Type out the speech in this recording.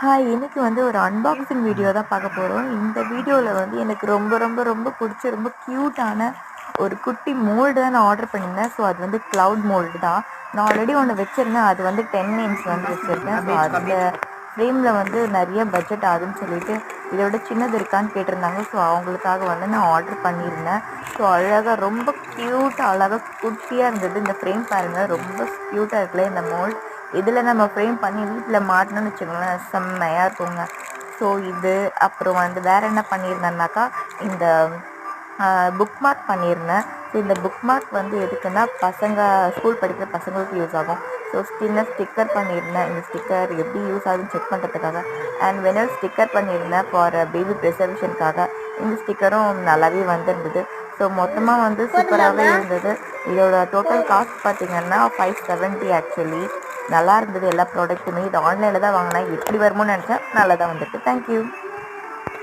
Hi, இன்னைக்கு வந்து ஒரு அன்பாக்சிங் வீடியோ தான் பார்க்க போகிறோம். இந்த வீடியோவில் வந்து எனக்கு ரொம்ப ரொம்ப ரொம்ப பிடிச்ச ரொம்ப க்யூட்டான ஒரு குட்டி மோல்டு தான் நான் ஆர்டர் பண்ணியிருந்தேன். ஸோ அது வந்து க்ளவுட் மோல்டு தான். நான் ஆல்ரெடி ஒன்று வச்சுருந்தேன், அது வந்து 10 இன்ச் வந்து வச்சுருக்கேன். ஸோ அந்த ஃப்ரேமில் வந்து நிறைய பட்ஜெட் ஆகுதுன்னு சொல்லிட்டு இதை விட சின்னது இருக்கான்னு கேட்டிருந்தாங்க. ஸோ அவங்களுக்காக வந்து நான் ஆர்டர் பண்ணியிருந்தேன். ஸோ அழகாக ரொம்ப க்யூட்டாக அழகாக குட்டியாக இருந்தது. இந்த ஃப்ரேம் பாருங்கள், ரொம்ப க்யூட்டாக இருக்குல்ல இந்த மோல்டு. இதில் நம்ம ஃப்ரேம் பண்ணி வீட்டில் மாட்டணும்னு வச்சுக்கோங்களேன், செம்மையாக இருக்குங்க. ஸோ இது அப்புறம் வந்து வேறு என்ன பண்ணியிருந்தேன்னாக்கா, இந்த புக் மார்க் பண்ணியிருந்தேன். ஸோ இந்த புக் மார்க் வந்து எதுக்குன்னா பசங்க ஸ்கூல் படிக்கிற பசங்களுக்கு யூஸ் ஆகும். ஸோ சின்ன ஸ்டிக்கர் பண்ணியிருந்தேன். இந்த ஸ்டிக்கர் எப்படி யூஸ் ஆகுதுன்னு செக் பண்ணுறதுக்காக. அண்ட் வெனல் ஸ்டிக்கர் பண்ணியிருந்தேன் ஃபார் பேபி ப்ரிசர்வேஷனுக்காக. இந்த ஸ்டிக்கரும் நல்லாவே வந்திருந்தது. ஸோ மொத்தமாக வந்து சூப்பராகவே இருந்தது. இதோட டோட்டல் காஸ்ட் பார்த்திங்கன்னா 570 ஆக்சுவலி. நல்லா இருந்தது எல்லா ப்ராடக்ட்டுமே. இது ஆன்லைனில் தான் வாங்கினேன், எப்படி வருமோன்னு நினச்சேன். நல்லா தான் வந்துருக்கு. தேங்க்யூ.